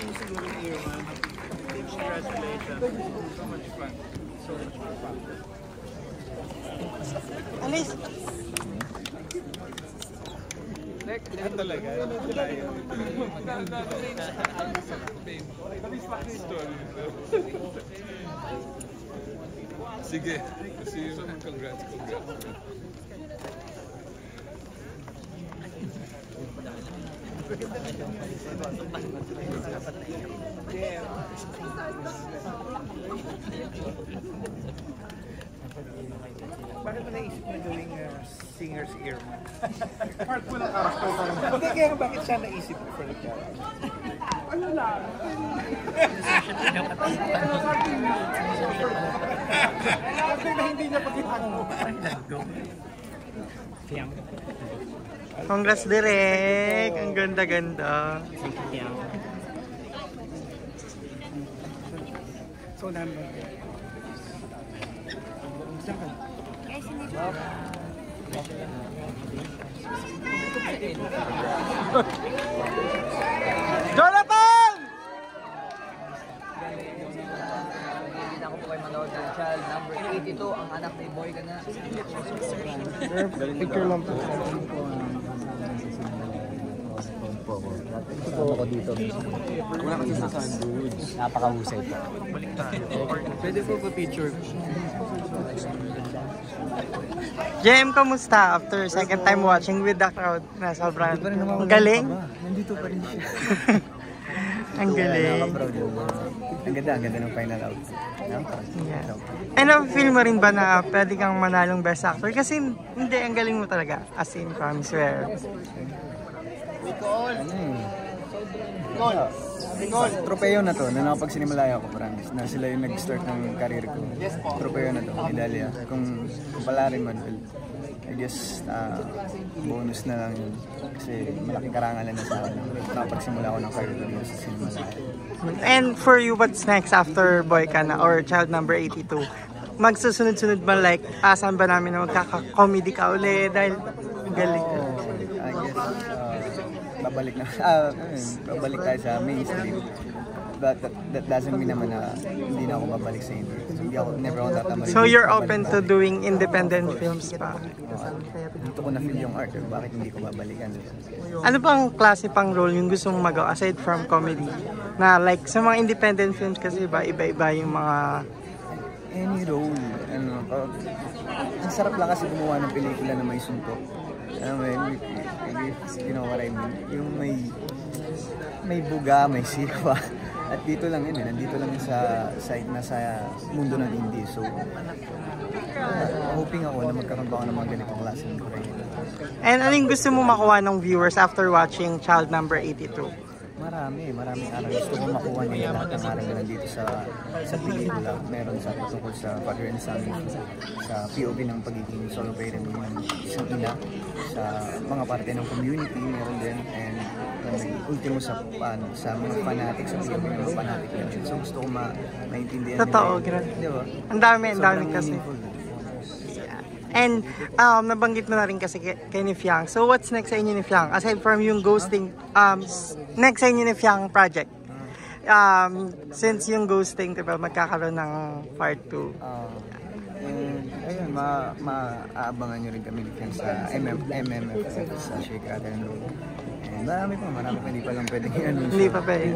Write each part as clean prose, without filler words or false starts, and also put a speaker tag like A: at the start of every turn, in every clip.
A: niyo siguro yung Irma. Congratulations. So much fun. So much fun.
B: Alis!
A: Yan talaga.
C: Sige. Congrats.
A: Bakit mo naisip na gawing singer si Irma? Part mo ng character pa naman. Hindi kaya bakit siya naisip mo for the character? Ano lang? Kasi na hindi niya pagkitaan mo.
B: Congrats, Direk! Ang ganda-ganda.
A: So, namin.
D: Guys, hindi po.
B: Jonathan!
E: Hindi na ako po kayo manood ng Child Number 82, ang anak ni Boy ka na.
A: Picture lang po.
E: Ako dito. Wala kasi sa sandwich. Napakahusay po.
A: Pwede po pa picture.
B: JM, kamusta after second time watching with the crowd na sobrang ang galing?
E: Nandito pa rin siya.
B: Ang galing.
E: Ang ganda ng final out.
B: Yeah. And feel mo rin ba na pwede kang manalong best actor? Kasi hindi, ang galing mo talaga. As in, promise, swear.
E: Tropeo na to, na nakapagsinimalayan ako, promise, na sila yung nag-start ng career ko. Tropeo na to, medalya. Kung pala rin man, well, I guess bonus na lang yun. Kasi malaking karangalan na sa akin. Nakapagsimula ako ng career ko sa Sinimalaya.
B: And for you, what's next after Boy Ka Na or Child Number 82? Magsusunod-sunod ba, like, asan ba namin na magkaka-comedy ka ulit? Dahil galing.
E: I guess, babalik tayo sa mainstream. But that doesn't mean naman na hindi na ako babalik sa industry. Never ako tatama.
B: So you're open to doing independent films pa?
E: Dito ko na-feel yung art, bakit hindi ko babalikan?
B: Ano bang klase pang role yung gusto mong magawa aside from comedy? Na like sa mga independent films kasi iba-iba yung mga...
E: Any role. Ang sarap lang kasi gumawa ng pelikula na may suntok. You know what I mean? Yung may buga, may siwa. At dito lang yun, nandito lang sa side na sa mundo ng indie. So, hoping ako na magkaroon pa ako ng mga ganitong klase ng career.
B: And anong gusto mo makuha ng viewers after watching Child Number 82?
E: Maraming aral. Gusto ko makuha nila lahat ng aral na nandito sa pelikula. Meron sa patungkol sa father and son, sa POV ng pagiging solo parent ng isang ina, sa mga parte ng community, meron din, and ultimo sa mga fanatic, sa POV ng mga fanatic natin. So gusto ko maintindihan nila.
B: Totoo, grabe.
E: Diba?
B: Ang dami kasi. And nabanggit mo na rin kasi kay ni Fiang. So what's next sa inyo ni Fiang? Aside from yung ghosting, next sa inyo ni Fiang project? Since yung ghosting, diba, magkakaroon ng part 2.
E: Ayun, maaabangan nyo rin kami ni Fiang sa MMFF, sa Shake Rather and Roll. And marami pa, hindi pa lang pwedeng i-announce.
B: Hindi pa pwede.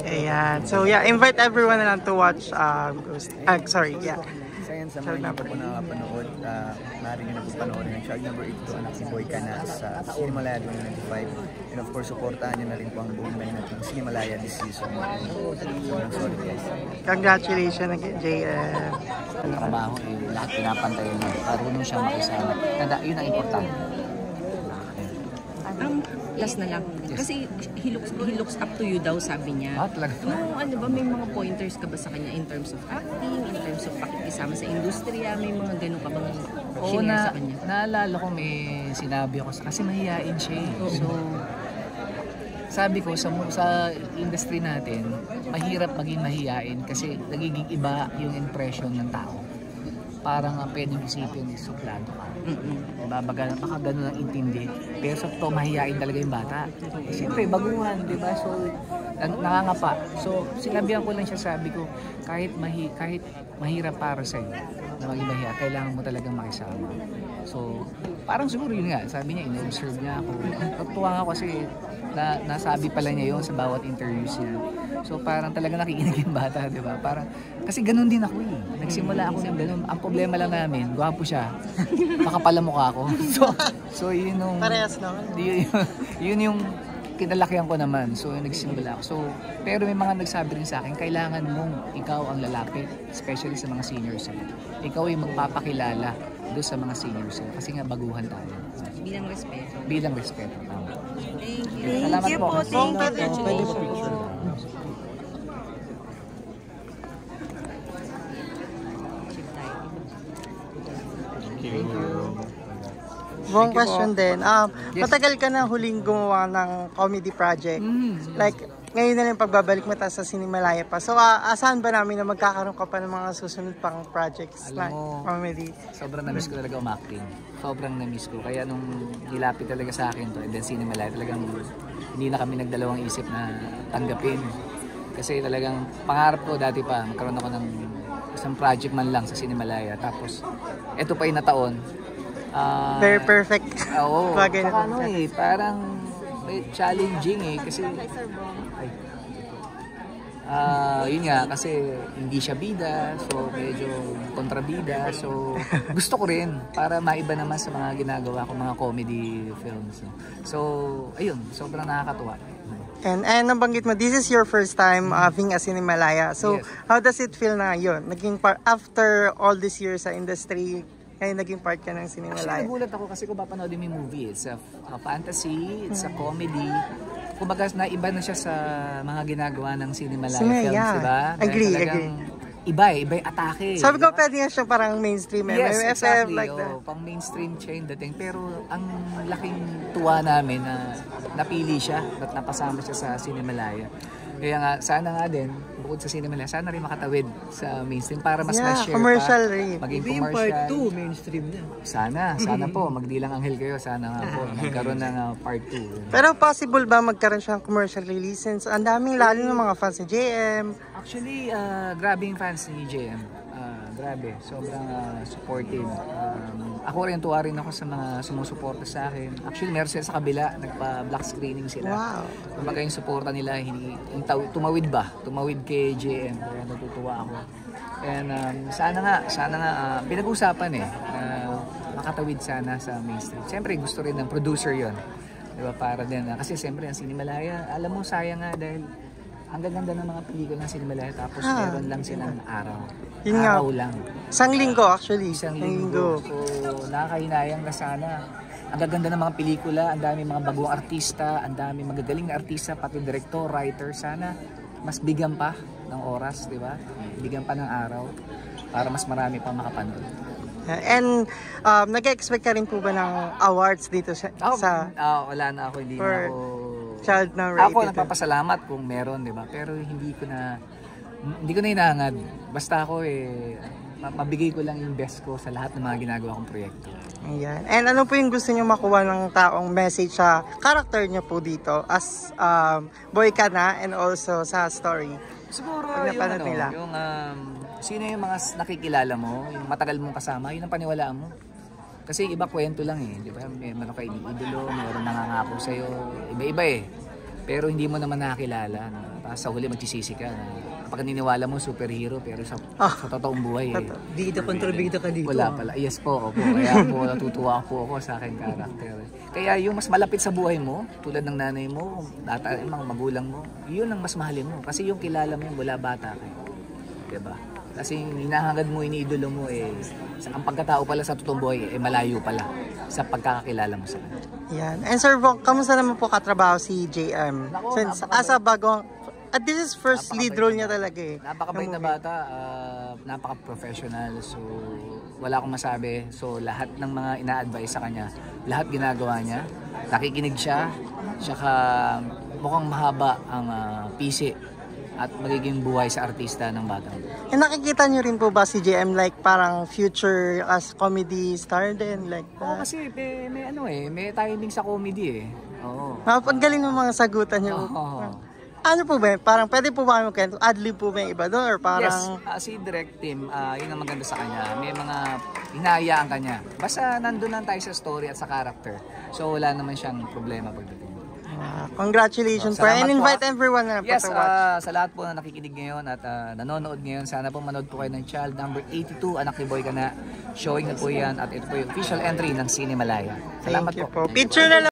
B: Ayan. So yeah, invite everyone na lang to watch Ghost. Sorry, yeah.
E: Sa mga hindi po nakapanood, maaari nyo na po panoorin ng Child Number 82, anak ni Boy Ka Na, sa Sinimalaya 2095. And of course, supportahan nyo na rin po ang buong line natin Sinimalaya this season. Sorry guys.
B: Congratulations again, JM.
F: Trabaho lahat pinapantayan mo. Marunong siyang makisama. Yun ang importante.
D: Last na lang. Kasi he looks up to you daw, sabi niya. Yung ano ba, may mga pointers ka ba sa kanya in terms of acting, in terms of pakikisama sa industriya, may mga ganun ka bang shinare sa kanya?
F: Naalala ko may sinabi ako kasi mahihain siya eh. So, sabi ko sa industry natin, mahirap maging mahihain kasi nagiging iba yung impression ng tao. Parang pwedeng isipin suplado ka. Diba? Baka ganun ang intindi. Pero sa totoo, mahihain talaga yung bata. Siyempre, baguhan, diba? So, nangangapa. So, sinabihan ko lang siya, sabi ko, kahit mahirap para sa'yo na maging mahiya, kailangan mo talagang makisama. So, parang siguro yun nga, sabi niya, in-observe niya ako. Natuwa nga kasi nasabi pala niya yun sa bawat interviews niya. So, parang talaga nakikinig yung bata, di ba? Parang, kasi ganun din ako eh. Nagsimula ako ng ganun. Ang problema lang namin, gwapo siya. Makapala mukha ako. So yun yung...
B: Parehas naman.
F: Yun yung kinalakihan ko naman. So, nagsimula ako. So, pero may mga nagsabi rin sa akin, kailangan mong ikaw ang lalapit, especially sa mga seniors. Ikaw yung magpapakilala doon sa mga seniors. Kasi nga, baguhan tayo.
D: Bilang respeto.
F: Bilang respeto.
D: Thank you.
F: Salamat po.
D: Congratulations.
B: Buong question din. Matagal ka na huling gumawa ng comedy project. Like, ngayon na lang pagbabalik mo sa Cinemalaya pa. So, asahan ba namin na magkakaroon ka pa ng mga susunod pang projects na comedy?
F: Sobrang na-miss ko talaga umacting. Sobrang na-miss ko. Kaya nung nilapit talaga sa akin to, and then Cinemalaya, talagang hindi na kami nagdalawang isip na tanggapin. Kasi talagang pangarap ko dati pa, magkaroon ako ng isang project man lang sa Cinemalaya. Tapos, eto pa yung nataon.
B: Very perfect.
F: Oo.
B: Bagay na
F: Saka parang challenging eh. Kasi, yun nga, kasi hindi siya bida. So, medyo kontrabida. So, gusto ko rin para maiba naman sa mga ginagawa ko, mga comedy films. So, ayun, sobrang nakakatuwa.
B: And nabanggit mo, this is your first time being a Cinemalaya. So,
F: Yes.
B: how does it feel na yun? Naging after all these years sa industry, ngayon naging part ka ng
F: Actually,
B: Cinemalaya.
F: nagulat ako kasi kung papanoodin mo yung movie. It's a fantasy, it's a comedy. Kumbaga, naiba na siya sa mga ginagawa ng Cinemalaya films,
B: yeah.
F: diba?
B: Agree.
F: Iba yung atake.
B: Sabi ko,
F: diba?
B: pwede nga siya parang mainstream.
F: Yes,
B: FF
F: exactly.
B: like that.
F: Pang mainstream chain dating. Pero ang laking tuwa namin na napili siya at napasama siya sa Cinemalaya. Kaya nga, sana nga din, bukod sa Cinemalaya, sana rin makatawid sa mainstream para mas ma-share
B: commercial
F: pa.
B: rin.
F: Maging
A: Maybe yung
F: commercial.
A: part 2, mainstream na.
F: Sana po, magdilang anghel kayo. Sana nga po, magkaroon ng part 2.
B: Pero possible ba magkaroon siya ng commercial release since ang daming lalo ng mga fans ni JM?
F: Actually, grabe yung fans ni JM. Grabe, sobrang supportive. Ako rin, tuwa rin ako sa mga sumusuporta sa akin. Actually, meron sila sa kabila, nagpa-black screening sila.
B: Wow.
F: Kumbaga yung suporta nila, tumawid kay JM. Kaya natutuwa ako. And sana nga, pinag-usapan makatawid sana sa mainstream. Siyempre, gusto rin ng producer yon, diba? Para din, kasi siyempre, ang Cinemalaya, alam mo, sayang nga dahil ang gaganda ng mga pelikula ng Cinemalaya tapos meron lang silang araw.
B: Yun nga.
F: Araw lang.
B: Isang linggo actually.
F: Isang linggo. So, nakakahinayang na sana. Ang gaganda ng mga pelikula, ang dami mga bagong artista, ang dami magagaling na artista, pati director, writer. Sana mas bigyan pa ng oras, di ba? Bigyan pa ng araw para mas marami pang makapanood.
B: And nag-expect ka rin po ba ng awards dito sa
F: Wala na ako, hindi na
B: for
F: ako
B: child now rated?
F: Ako nagpapasalamat kung meron, di ba? Pero hindi ko na hinahangad. Basta ako mabigay ko lang yung best ko sa lahat ng mga ginagawa kong proyekto.
B: Ayan. And ano po yung gusto niyo makuha ng taong message sa character niyo po dito as boy ka na and also sa story?
F: Siguro yung sino yung mga nakikilala mo, yung matagal mong kasama, yun ang paniwalaan mo. Kasi iba kwento lang di ba? Meron ka idolo, meron nangangako sa'yo, iba-iba Pero hindi mo naman nakakilala. Tapos sa huli magsisisi ka. Kapag niniwala mo, superhero, pero sa totoong buhay
A: Bida kontrabida ka dito.
F: Wala pala. Yes po, opo. Kaya po natutuwa po ako sa aking karakter. Kaya yung mas malapit sa buhay mo, tulad ng nanay mo, mga magulang mo, yun ang mas mahalin mo. Kasi yung kilala mo yung mula bata ka. Diba? Kasi hinahangad mo, iniidolo mo ang pagkatao pala sa totoong buhay malayo pala sa pagkakakilala mo sa kanya.
B: Yan. And Sir Bong, kamusta naman po katrabaho si JM? Since as a bagong, at this is first lead role niya talaga
F: Napakabait na bata, napaka-professional. So wala akong masabi. So lahat ng mga ina-advise sa kanya, lahat ginagawa niya. Nakikinig siya, tsaka mukhang mahaba ang PC at magiging buhay sa artista ng batang.
B: And nakikita niyo rin po ba si JM like parang future as comedy star din? Like
F: kasi may timing sa comedy Oo.
B: Pag galing ng mga sagutan niyo. Ano po ba? Parang pwede po ba kami ad-lib po ba yung iba doon? Or parang...
F: Yes, si Direct Team, yun ang maganda sa kanya. May mga hinahayaan kanya. Basta nandun lang tayo sa story at sa character. So wala naman siyang problema pagdating.
B: Congratulations po. And invite everyone na
F: Yes,
B: to watch.
F: sa lahat po na nakikinig ngayon at nanonood ngayon, sana po manood po kayo ng Child number 82, Anak ni Boy Ka Na. Showing na po yan at ito po yung official entry ng Cinemalaya. Salamat
B: Thank you
F: po.
B: po. Picture na lang.